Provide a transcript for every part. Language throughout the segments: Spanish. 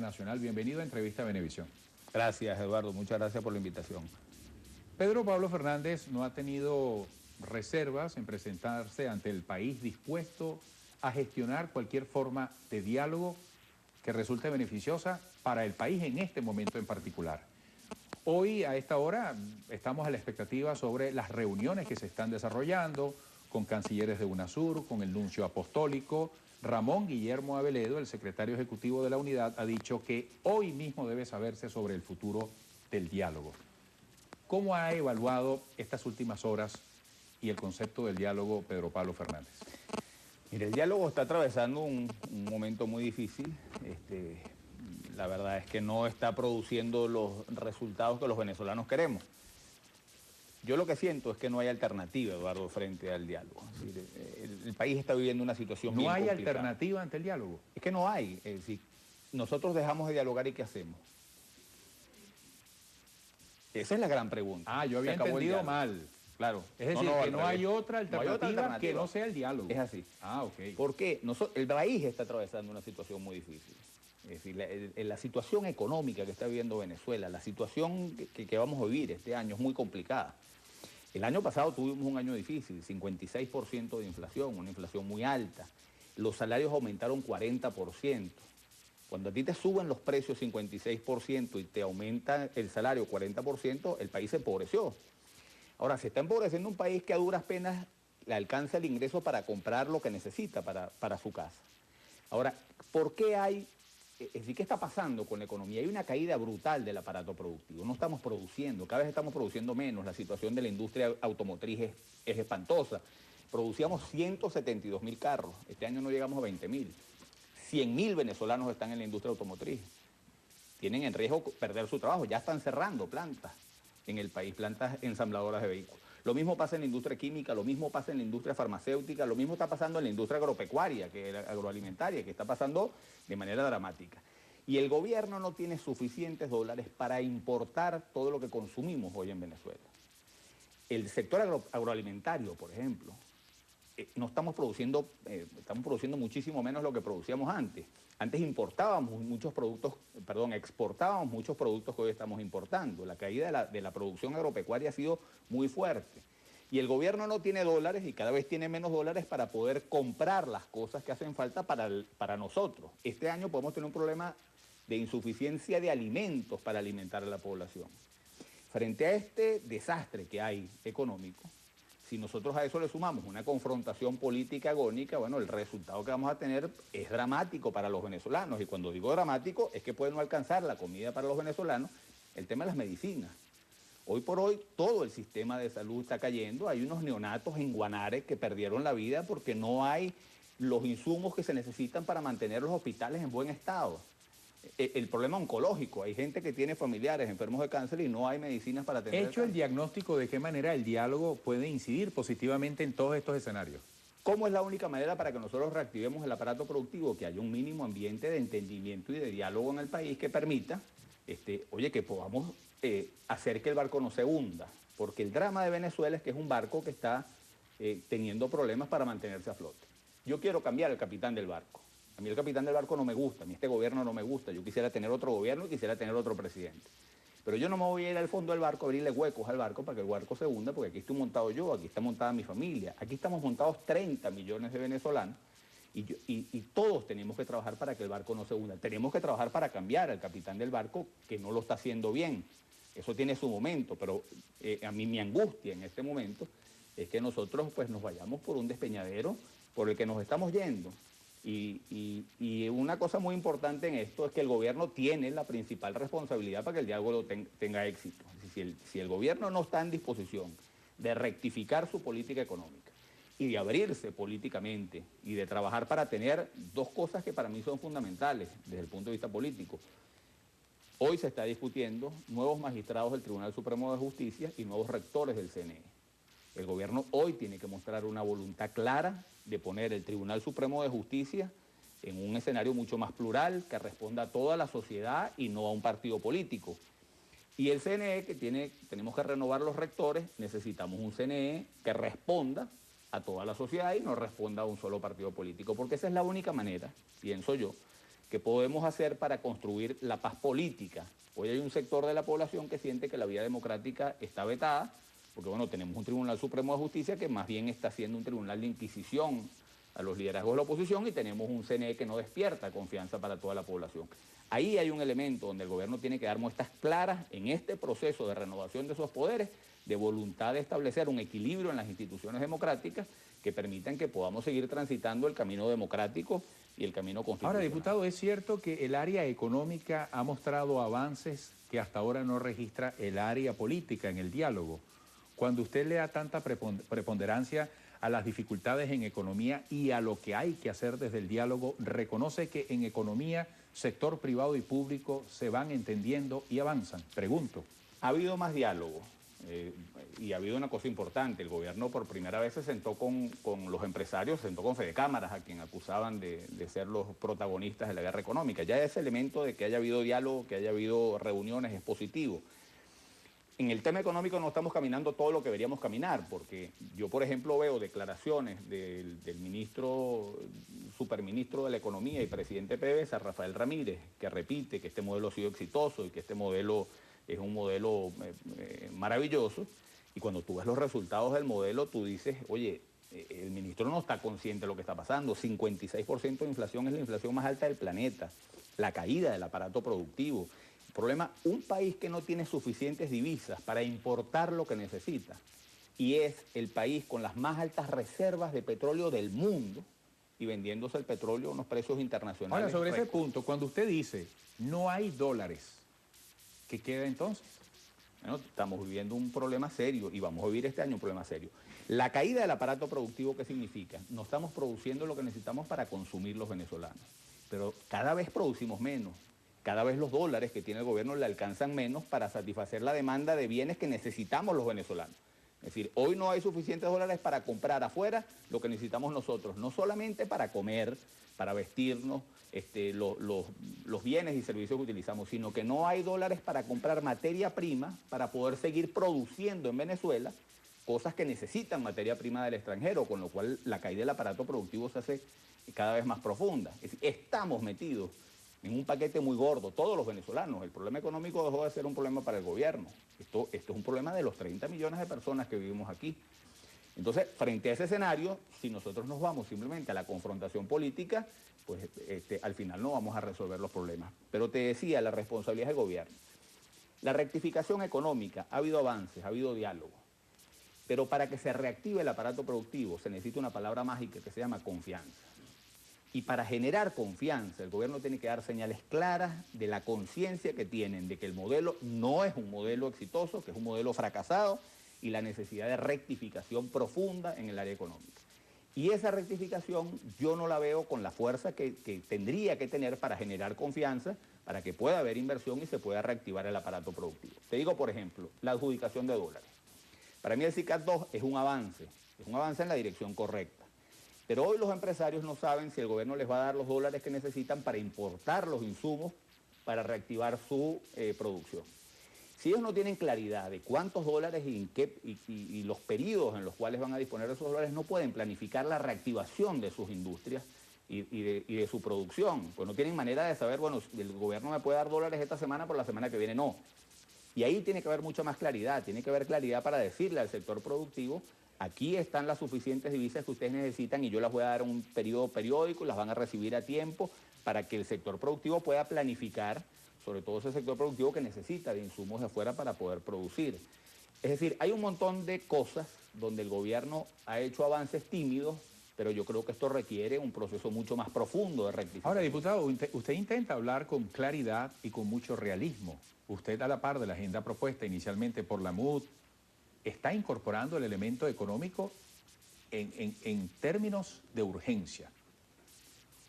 Nacional. Bienvenido a Entrevista Venevisión. Gracias, Eduardo. Muchas gracias por la invitación. Pedro Pablo Fernández no ha tenido reservas en presentarse ante el país dispuesto a gestionar cualquier forma de diálogo que resulte beneficiosa para el país en este momento en particular. Hoy, a esta hora, estamos a la expectativa sobre las reuniones que se están desarrollando con cancilleres de UNASUR, con el nuncio apostólico. Ramón Guillermo Aveledo, el secretario ejecutivo de la unidad, ha dicho que hoy mismo debe saberse sobre el futuro del diálogo. ¿Cómo ha evaluado estas últimas horas y el concepto del diálogo Pedro Pablo Fernández? Mire, el diálogo está atravesando un momento muy difícil. La verdad es que no está produciendo los resultados que los venezolanos queremos. Yo lo que siento es que no hay alternativa, Eduardo, frente al diálogo. Es decir, el país está viviendo una situación bien complicada. ¿No hay alternativa ante el diálogo? Es que no hay. Es decir, nosotros dejamos de dialogar y ¿qué hacemos? Esa es la gran pregunta. Ah, yo había entendido mal. Claro. Es decir, que no hay otra alternativa que no sea el diálogo. Es así. Ah, ok. Porque el país está atravesando una situación muy difícil. Es decir, la situación económica que está viviendo Venezuela, la situación que vamos a vivir este año es muy complicada. El año pasado tuvimos un año difícil, 56% de inflación, una inflación muy alta. Los salarios aumentaron 40%. Cuando a ti te suben los precios 56% y te aumenta el salario 40%, el país se empobreció. Ahora, se está empobreciendo un país que a duras penas le alcanza el ingreso para comprar lo que necesita para su casa. Ahora, ¿por qué hay? Es decir, ¿qué está pasando con la economía? Hay una caída brutal del aparato productivo. No estamos produciendo, cada vez estamos produciendo menos. La situación de la industria automotriz es espantosa. Producíamos 172.000 carros. Este año no llegamos a 20.000. 100.000 venezolanos están en la industria automotriz. Tienen en riesgo perder su trabajo. Ya están cerrando plantas en el país, plantas ensambladoras de vehículos. Lo mismo pasa en la industria química, lo mismo pasa en la industria farmacéutica, lo mismo está pasando en la industria agropecuaria, que es la agroalimentaria, que está pasando de manera dramática. Y el gobierno no tiene suficientes dólares para importar todo lo que consumimos hoy en Venezuela. El sector agroalimentario, por ejemplo, no estamos produciendo, estamos produciendo muchísimo menos lo que producíamos antes. Antes exportábamos muchos productos que hoy estamos importando. La caída de la producción agropecuaria ha sido muy fuerte. Y el gobierno no tiene dólares y cada vez tiene menos dólares para poder comprar las cosas que hacen falta para nosotros. Este año podemos tener un problema de insuficiencia de alimentos para alimentar a la población. Frente a este desastre que hay económico, si nosotros a eso le sumamos una confrontación política agónica, bueno, el resultado que vamos a tener es dramático para los venezolanos. Y cuando digo dramático, es que puede no alcanzar la comida para los venezolanos, el tema de las medicinas. Hoy por hoy todo el sistema de salud está cayendo. Hay unos neonatos en Guanare que perdieron la vida porque no hay los insumos que se necesitan para mantener los hospitales en buen estado. El problema oncológico, hay gente que tiene familiares enfermos de cáncer y no hay medicinas para atender. ¿Hecho el diagnóstico de qué manera el diálogo puede incidir positivamente en todos estos escenarios? ¿Cómo es la única manera para que nosotros reactivemos el aparato productivo? Que haya un mínimo ambiente de entendimiento y de diálogo en el país que permita, que podamos hacer que el barco no se hunda. Porque el drama de Venezuela es que es un barco que está teniendo problemas para mantenerse a flote. Yo quiero cambiar el capitán del barco. A mí el capitán del barco no me gusta, a mí este gobierno no me gusta. Yo quisiera tener otro gobierno y quisiera tener otro presidente. Pero yo no me voy a ir al fondo del barco, a abrirle huecos al barco para que el barco se hunda, porque aquí estoy montado yo, aquí está montada mi familia, aquí estamos montados 30 millones de venezolanos y todos tenemos que trabajar para que el barco no se hunda. Tenemos que trabajar para cambiar al capitán del barco que no lo está haciendo bien. Eso tiene su momento, pero a mí mi angustia en este momento es que nosotros pues nos vayamos por un despeñadero por el que nos estamos yendo. Y una cosa muy importante en esto es que el gobierno tiene la principal responsabilidad para que el diálogo tenga éxito. Si el gobierno no está en disposición de rectificar su política económica y de abrirse políticamente y de trabajar para tener dos cosas que para mí son fundamentales desde el punto de vista político. Hoy se está discutiendo nuevos magistrados del Tribunal Supremo de Justicia y nuevos rectores del CNE. El gobierno hoy tiene que mostrar una voluntad clara de poner el Tribunal Supremo de Justicia en un escenario mucho más plural, que responda a toda la sociedad y no a un partido político. Y el CNE, tenemos que renovar los rectores, necesitamos un CNE que responda a toda la sociedad y no responda a un solo partido político, porque esa es la única manera, pienso yo, ¿Qué podemos hacer para construir la paz política? Hoy hay un sector de la población que siente que la vía democrática está vetada, porque bueno, tenemos un Tribunal Supremo de Justicia que más bien está siendo un tribunal de inquisición a los liderazgos de la oposición y tenemos un CNE que no despierta confianza para toda la población. Ahí hay un elemento donde el gobierno tiene que dar muestras claras en este proceso de renovación de esos poderes, de voluntad de establecer un equilibrio en las instituciones democráticas que permitan que podamos seguir transitando el camino democrático y el camino constitucional. Ahora, diputado, ¿es cierto que el área económica ha mostrado avances que hasta ahora no registra el área política en el diálogo? Cuando usted le da tanta preponderancia a las dificultades en economía y a lo que hay que hacer desde el diálogo, ¿reconoce que en economía, sector privado y público se van entendiendo y avanzan? Pregunto. Ha habido más diálogo y ha habido una cosa importante. El gobierno por primera vez se sentó con los empresarios, se sentó con Fedecámaras, a quien acusaban de ser los protagonistas de la guerra económica. Ya ese elemento de que haya habido diálogo, que haya habido reuniones es positivo. En el tema económico no estamos caminando todo lo que deberíamos caminar, porque yo, por ejemplo, veo declaraciones del ministro, superministro de la Economía y presidente de PDVSA, Rafael Ramírez, que repite que este modelo ha sido exitoso y que este modelo es un modelo maravilloso, y cuando tú ves los resultados del modelo, tú dices, oye, el ministro no está consciente de lo que está pasando, 56% de inflación es la inflación más alta del planeta, la caída del aparato productivo. Problema, un país que no tiene suficientes divisas para importar lo que necesita y es el país con las más altas reservas de petróleo del mundo y vendiéndose el petróleo a unos precios internacionales. Ahora, sobre ese punto, cuando usted dice no hay dólares, ¿qué queda entonces? Bueno, estamos viviendo un problema serio y vamos a vivir este año un problema serio. La caída del aparato productivo, ¿qué significa? No estamos produciendo lo que necesitamos para consumir los venezolanos, pero cada vez producimos menos. Cada vez los dólares que tiene el gobierno le alcanzan menos para satisfacer la demanda de bienes que necesitamos los venezolanos. Es decir, hoy no hay suficientes dólares para comprar afuera lo que necesitamos nosotros, no solamente para comer, para vestirnos, los bienes y servicios que utilizamos, sino que no hay dólares para comprar materia prima para poder seguir produciendo en Venezuela cosas que necesitan materia prima del extranjero, con lo cual la caída del aparato productivo se hace cada vez más profunda. Es decir, estamos metidos en un paquete muy gordo, todos los venezolanos. El problema económico dejó de ser un problema para el gobierno. Esto es un problema de los 30 millones de personas que vivimos aquí. Entonces, frente a ese escenario, si nosotros nos vamos simplemente a la confrontación política, pues al final no vamos a resolver los problemas. Pero te decía, la responsabilidad del gobierno. La rectificación económica, ha habido avances, ha habido diálogo. Pero para que se reactive el aparato productivo se necesita una palabra mágica que se llama confianza. Y para generar confianza, el gobierno tiene que dar señales claras de la conciencia que tienen de que el modelo no es un modelo exitoso, que es un modelo fracasado, y la necesidad de rectificación profunda en el área económica. Y esa rectificación yo no la veo con la fuerza que tendría que tener para generar confianza, para que pueda haber inversión y se pueda reactivar el aparato productivo. Te digo, por ejemplo, la adjudicación de dólares. Para mí el SICAD 2 es un avance en la dirección correcta. Pero hoy los empresarios no saben si el gobierno les va a dar los dólares que necesitan para importar los insumos para reactivar su producción. Si ellos no tienen claridad de cuántos dólares y los periodos en los cuales van a disponer de esos dólares, no pueden planificar la reactivación de sus industrias y de su producción. Pues no tienen manera de saber, bueno, el gobierno me puede dar dólares esta semana, pero la semana que viene no. Y ahí tiene que haber mucha más claridad, tiene que haber claridad para decirle al sector productivo: aquí están las suficientes divisas que ustedes necesitan y yo las voy a dar un periodo periódico y las van a recibir a tiempo para que el sector productivo pueda planificar, sobre todo ese sector productivo que necesita de insumos de afuera para poder producir. Es decir, hay un montón de cosas donde el gobierno ha hecho avances tímidos, pero yo creo que esto requiere un proceso mucho más profundo de rectificación. Ahora, diputado, usted intenta hablar con claridad y con mucho realismo. Usted, a la par de la agenda propuesta inicialmente por la MUD, está incorporando el elemento económico en términos de urgencia.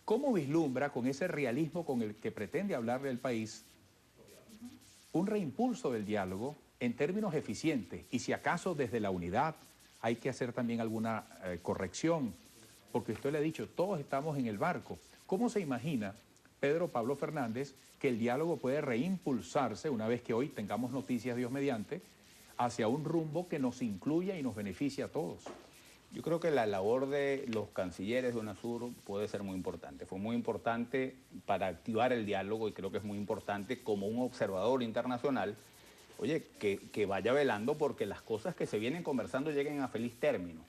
¿Cómo vislumbra con ese realismo con el que pretende hablarle al país un reimpulso del diálogo en términos eficientes? Y si acaso desde la unidad hay que hacer también alguna corrección, porque usted le ha dicho, todos estamos en el barco. ¿Cómo se imagina Pedro Pablo Fernández que el diálogo puede reimpulsarse una vez que hoy tengamos noticias, Dios mediante, hacia un rumbo que nos incluya y nos beneficie a todos? Yo creo que la labor de los cancilleres de UNASUR puede ser muy importante. Fue muy importante para activar el diálogo y creo que es muy importante como un observador internacional, oye, que vaya velando porque las cosas que se vienen conversando lleguen a feliz término.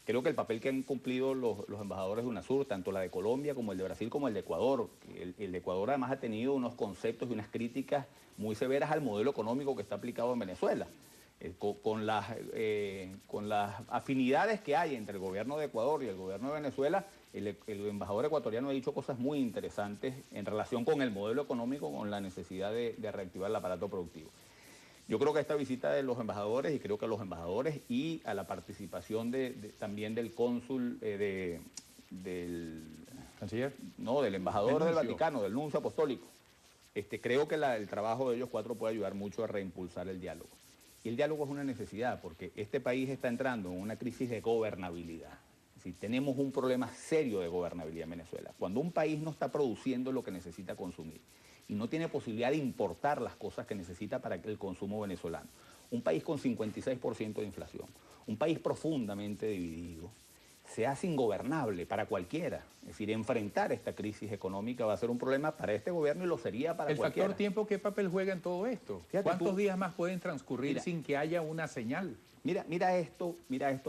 Creo que el papel que han cumplido los embajadores de UNASUR, tanto la de Colombia como el de Brasil como el de Ecuador, el de Ecuador además ha tenido unos conceptos y unas críticas muy severas al modelo económico que está aplicado en Venezuela. Con las afinidades que hay entre el gobierno de Ecuador y el gobierno de Venezuela, el embajador ecuatoriano ha dicho cosas muy interesantes en relación con el modelo económico, con la necesidad de reactivar el aparato productivo. Yo creo que esta visita de los embajadores, y creo que a los embajadores y a la participación también del cónsul, del ¿Canciller? No, del embajador del Vaticano, del nuncio apostólico, creo que el trabajo de ellos cuatro puede ayudar mucho a reimpulsar el diálogo. Y el diálogo es una necesidad porque este país está entrando en una crisis de gobernabilidad. Es decir, tenemos un problema serio de gobernabilidad en Venezuela. Cuando un país no está produciendo lo que necesita consumir y no tiene posibilidad de importar las cosas que necesita para el consumo venezolano, un país con 56% de inflación, un país profundamente dividido, se hace ingobernable para cualquiera. Es decir, enfrentar esta crisis económica va a ser un problema para este gobierno y lo sería para cualquiera. ¿El factor tiempo qué papel juega en todo esto? Fíjate ¿Cuántos días más pueden transcurrir sin que haya una señal? Mira esto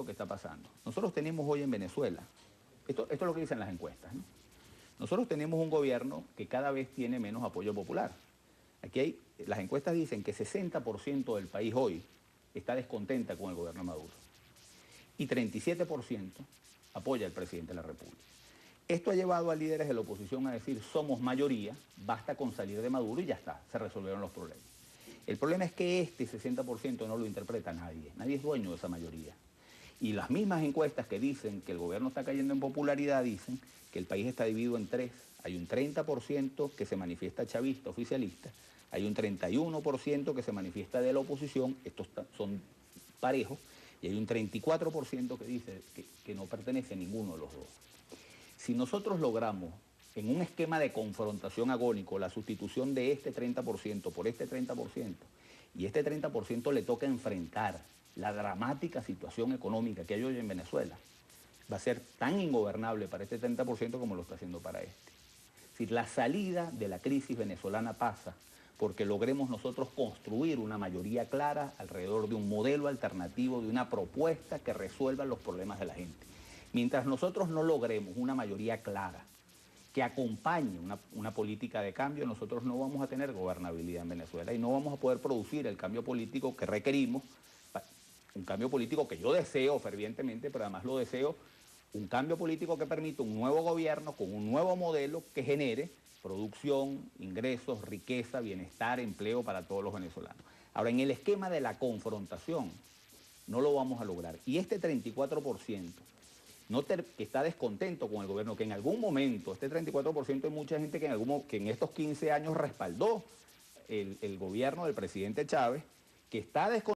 que está pasando. Nosotros tenemos hoy en Venezuela, esto es lo que dicen las encuestas, ¿no? Nosotros tenemos un gobierno que cada vez tiene menos apoyo popular. Las encuestas dicen que 60% del país hoy está descontenta con el gobierno de Maduro y 37% apoya al presidente de la República. Esto ha llevado a líderes de la oposición a decir, somos mayoría, basta con salir de Maduro y ya está, se resolvieron los problemas. El problema es que este 60% no lo interpreta nadie es dueño de esa mayoría. Y las mismas encuestas que dicen que el gobierno está cayendo en popularidad dicen que el país está dividido en tres. Hay un 30% que se manifiesta chavista, oficialista, hay un 31% que se manifiesta de la oposición, estos son parejos, y hay un 34% que dice que no pertenece a ninguno de los dos. Si nosotros logramos, en un esquema de confrontación agónico, la sustitución de este 30% por este 30%, y este 30% le toca enfrentar la dramática situación económica que hay hoy en Venezuela, va a ser tan ingobernable para este 30% como lo está haciendo para este. Es decir, la salida de la crisis venezolana pasa porque logremos nosotros construir una mayoría clara alrededor de un modelo alternativo, de una propuesta que resuelva los problemas de la gente. Mientras nosotros no logremos una mayoría clara que acompañe una política de cambio, nosotros no vamos a tener gobernabilidad en Venezuela y no vamos a poder producir el cambio político que requerimos, un cambio político que yo deseo fervientemente, pero además lo deseo, un cambio político que permita un nuevo gobierno con un nuevo modelo que genere producción, ingresos, riqueza, bienestar, empleo para todos los venezolanos. Ahora, en el esquema de la confrontación, no lo vamos a lograr. Y este 34%, que está descontento con el gobierno, que en algún momento, este 34% hay mucha gente que en estos 15 años respaldó el gobierno del presidente Chávez, que está descontento